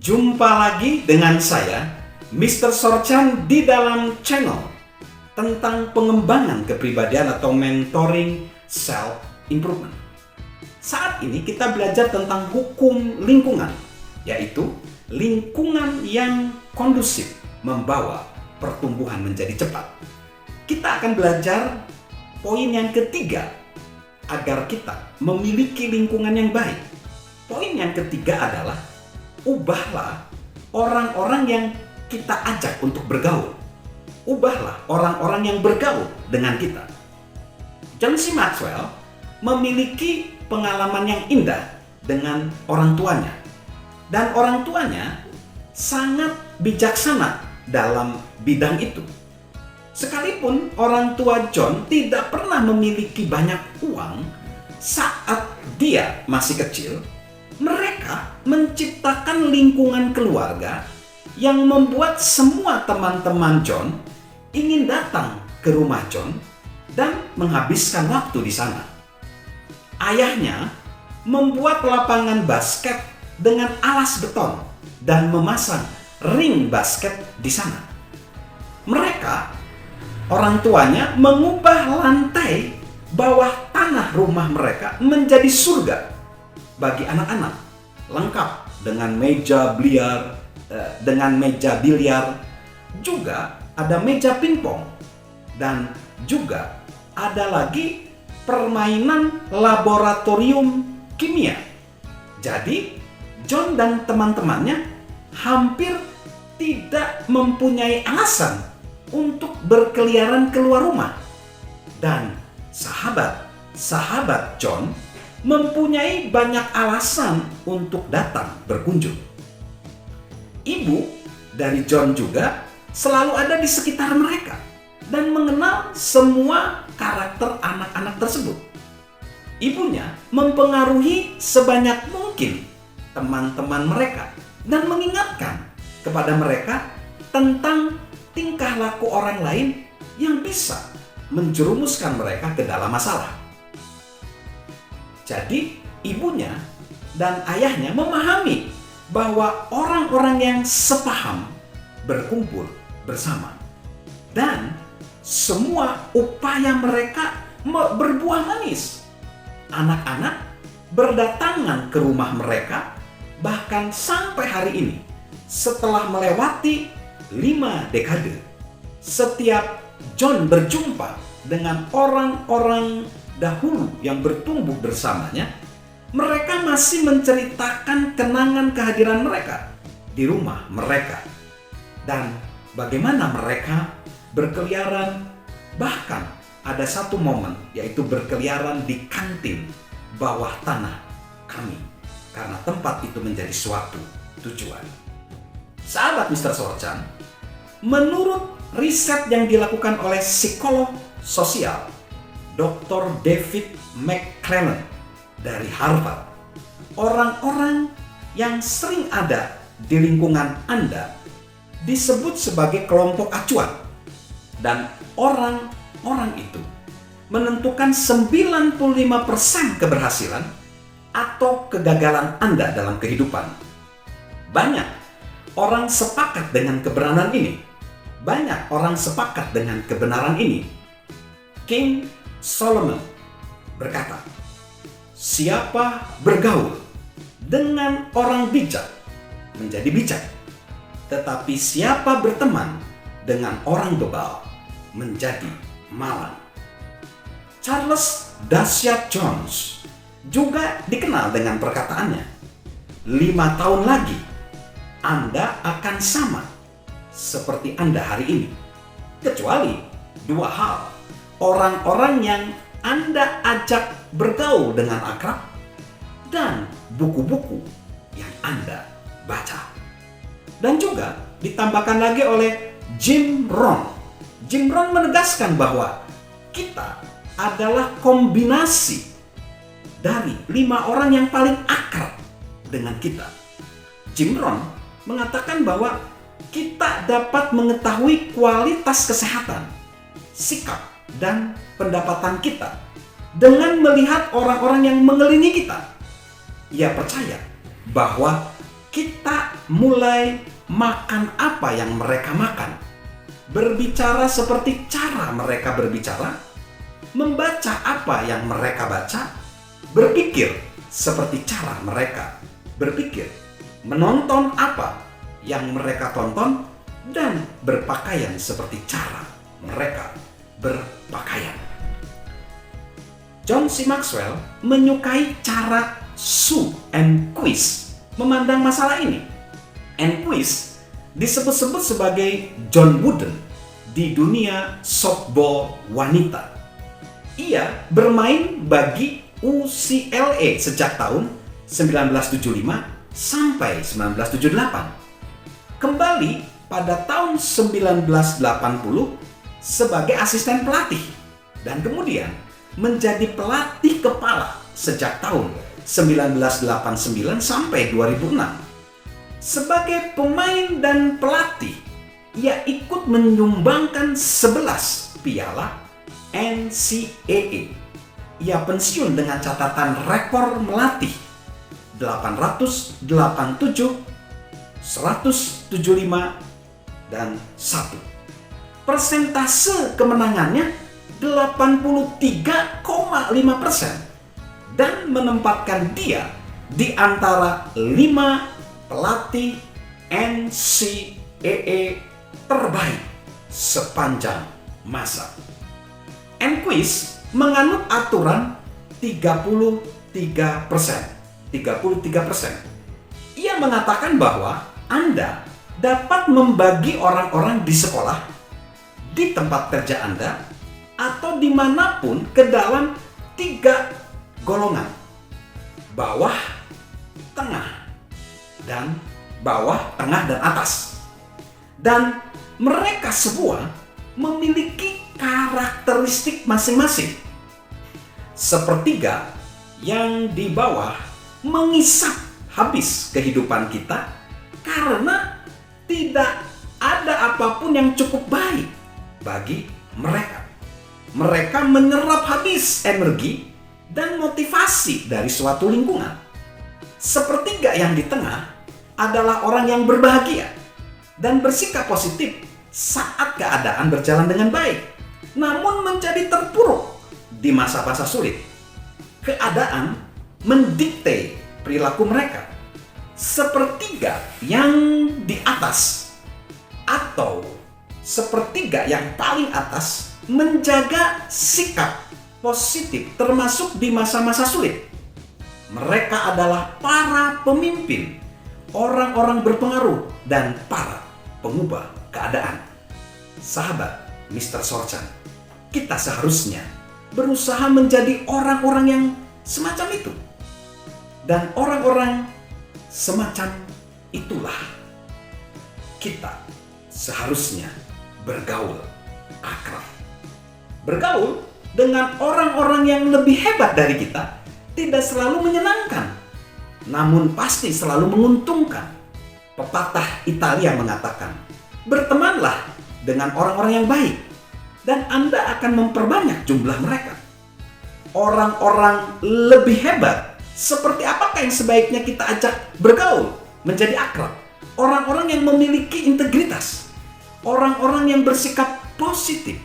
Jumpa lagi dengan saya, Mr. Sorchan, di dalam channel tentang pengembangan kepribadian atau mentoring self-improvement. Saat ini kita belajar tentang hukum lingkungan, yaitu lingkungan yang kondusif membawa pertumbuhan menjadi cepat. Kita akan belajar poin yang ketiga agar kita memiliki lingkungan yang baik. Poin yang ketiga adalah ubahlah orang-orang yang kita ajak untuk bergaul. Ubahlah orang-orang yang bergaul dengan kita. John C. Maxwell memiliki pengalaman yang indah dengan orang tuanya. Dan orang tuanya sangat bijaksana dalam bidang itu. Sekalipun orang tua John tidak pernah memiliki banyak uang saat dia masih kecil, mereka menciptakan lingkungan keluarga yang membuat semua teman-teman John ingin datang ke rumah John dan menghabiskan waktu di sana. Ayahnya membuat lapangan basket dengan alas beton dan memasang ring basket di sana. Mereka, orang tuanya, mengubah lantai bawah tanah rumah mereka menjadi surga bagi anak-anak, lengkap dengan meja biliar, juga ada meja pingpong, dan juga ada lagi permainan laboratorium kimia. Jadi, John dan teman-temannya hampir tidak mempunyai alasan untuk berkeliaran keluar rumah. Dan sahabat John mempunyai banyak alasan untuk datang berkunjung. Ibu dari John juga selalu ada di sekitar mereka dan mengenal semua karakter anak-anak tersebut. Ibunya mempengaruhi sebanyak mungkin teman-teman mereka dan mengingatkan kepada mereka tentang tingkah laku orang lain yang bisa menjerumuskan mereka ke dalam masalah. Jadi, ibunya dan ayahnya memahami bahwa orang-orang yang sepaham berkumpul bersama. Dan semua upaya mereka berbuah manis. Anak-anak berdatangan ke rumah mereka, bahkan sampai hari ini, setelah melewati 5 dekade. Setiap John berjumpa dengan orang-orang dahulu yang bertumbuh bersamanya, mereka masih menceritakan kenangan kehadiran mereka di rumah mereka dan bagaimana mereka berkeliaran. Bahkan ada satu momen, yaitu berkeliaran di kantin bawah tanah kami, karena tempat itu menjadi suatu tujuan. Sahabat Mr. Sorchan, menurut riset yang dilakukan oleh psikolog sosial Dr. David McClellan dari Harvard, orang-orang yang sering ada di lingkungan Anda disebut sebagai kelompok acuan, dan orang-orang itu menentukan 95% keberhasilan atau kegagalan Anda dalam kehidupan. Banyak orang sepakat dengan kebenaran ini. Banyak orang sepakat dengan kebenaran ini. King Solomon berkata, "Siapa bergaul dengan orang bijak menjadi bijak, tetapi siapa berteman dengan orang bebal menjadi malang." Charles Dasyat Jones juga dikenal dengan perkataannya, 5 tahun lagi Anda akan sama seperti Anda hari ini, kecuali 2 hal: orang-orang yang Anda ajak bergaul dengan akrab, dan buku-buku yang Anda baca. Dan juga ditambahkan lagi oleh Jim Rohn. Jim Rohn menegaskan bahwa kita adalah kombinasi dari 5 orang yang paling akrab dengan kita. Jim Rohn mengatakan bahwa kita dapat mengetahui kualitas kesehatan, sikap, dan pendapatan kita dengan melihat orang-orang yang mengelilingi kita. Ia percaya bahwa kita mulai makan apa yang mereka makan, berbicara seperti cara mereka berbicara, membaca apa yang mereka baca, berpikir seperti cara mereka berpikir, menonton apa yang mereka tonton, dan berpakaian seperti cara mereka berpakaian. John C. Maxwell menyukai cara Sue and Quiz memandang masalah ini. And Quiz disebut-sebut sebagai John Wooden di dunia softball wanita. Ia bermain bagi UCLA sejak tahun 1975 sampai 1978. Kembali pada tahun 1980 sebagai asisten pelatih dan kemudian menjadi pelatih kepala sejak tahun 1989 sampai 2006. Sebagai pemain dan pelatih, ia ikut menyumbangkan 11 piala NCAA. Ia pensiun dengan catatan rekor melatih 887, 175, dan 1. Persentase kemenangannya 83,5% dan menempatkan dia di antara 5 pelatih NCAA terbaik sepanjang masa. Enquist menganut aturan 33%. Ia mengatakan bahwa Anda dapat membagi orang-orang di sekolah, di tempat kerja Anda, atau dimanapun ke dalam 3 golongan: bawah, tengah, dan atas. Dan mereka semua memiliki karakteristik masing-masing. Sepertiga yang di bawah mengisap habis kehidupan kita karena tidak ada apapun yang cukup baik bagi mereka. Mereka menyerap habis energi dan motivasi dari suatu lingkungan. Sepertiga yang di tengah adalah orang yang berbahagia dan bersikap positif saat keadaan berjalan dengan baik, namun menjadi terpuruk di masa-masa sulit. Keadaan mendikte perilaku mereka. Sepertiga yang di atas atau sepertiga yang paling atas menjaga sikap positif termasuk di masa-masa sulit. Mereka adalah para pemimpin, orang-orang berpengaruh, dan para pengubah keadaan. Sahabat Mr. Sorchan, kita seharusnya berusaha menjadi orang-orang yang semacam itu. Dan orang-orang semacam itulah kita seharusnya bergaul akrab. Bergaul dengan orang-orang yang lebih hebat dari kita tidak selalu menyenangkan, namun pasti selalu menguntungkan. Pepatah Italia mengatakan, bertemanlah dengan orang-orang yang baik, dan Anda akan memperbanyak jumlah mereka. Orang-orang lebih hebat, seperti apakah yang sebaiknya kita ajak bergaul, menjadi akrab? Orang-orang yang memiliki integritas, orang-orang yang bersikap positif,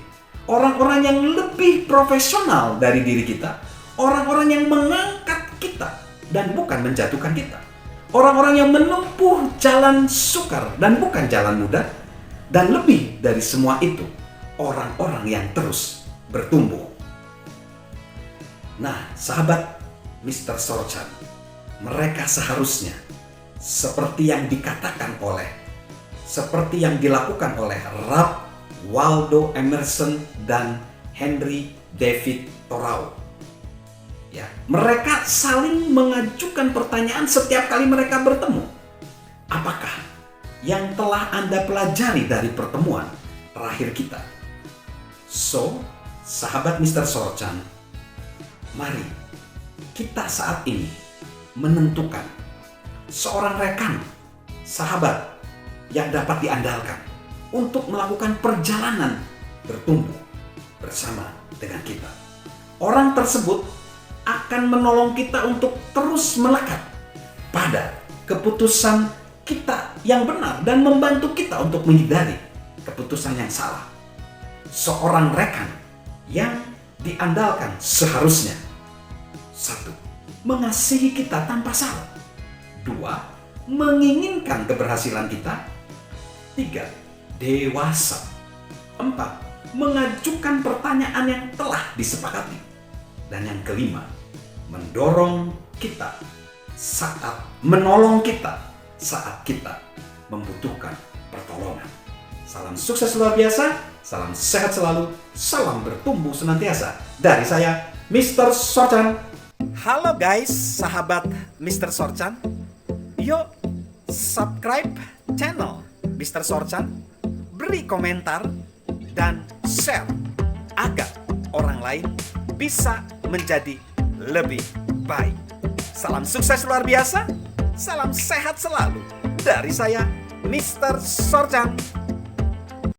orang-orang yang lebih profesional dari diri kita, orang-orang yang mengangkat kita dan bukan menjatuhkan kita, orang-orang yang menempuh jalan sukar dan bukan jalan mudah, dan lebih dari semua itu, orang-orang yang terus bertumbuh. Nah, sahabat Mr. Sorchan, mereka seharusnya seperti yang dilakukan oleh Ralph Waldo Emerson dan Henry David Thoreau. Ya, mereka saling mengajukan pertanyaan setiap kali mereka bertemu. Apakah yang telah Anda pelajari dari pertemuan terakhir kita? So, sahabat Mr. Sorchan, mari kita saat ini menentukan seorang rekan, sahabat yang dapat diandalkan untuk melakukan perjalanan bertumbuh bersama dengan kita. Orang tersebut akan menolong kita untuk terus melekat pada keputusan kita yang benar dan membantu kita untuk menghindari keputusan yang salah. Seorang rekan yang diandalkan seharusnya 1. Mengasihi kita tanpa syarat. 2. Menginginkan keberhasilan kita. 3. Dewasa. 4. Mengajukan pertanyaan yang telah disepakati. Dan yang kelima, menolong kita saat kita membutuhkan pertolongan. Salam sukses luar biasa, salam sehat selalu, salam bertumbuh senantiasa. Dari saya, Mr. Sorchan. Halo guys, sahabat Mr. Sorchan. Yuk, subscribe channel Mr. Sorchan, beri komentar, dan share agar orang lain bisa menjadi lebih baik. Salam sukses luar biasa, salam sehat selalu. Dari saya, Mr. Sorchan.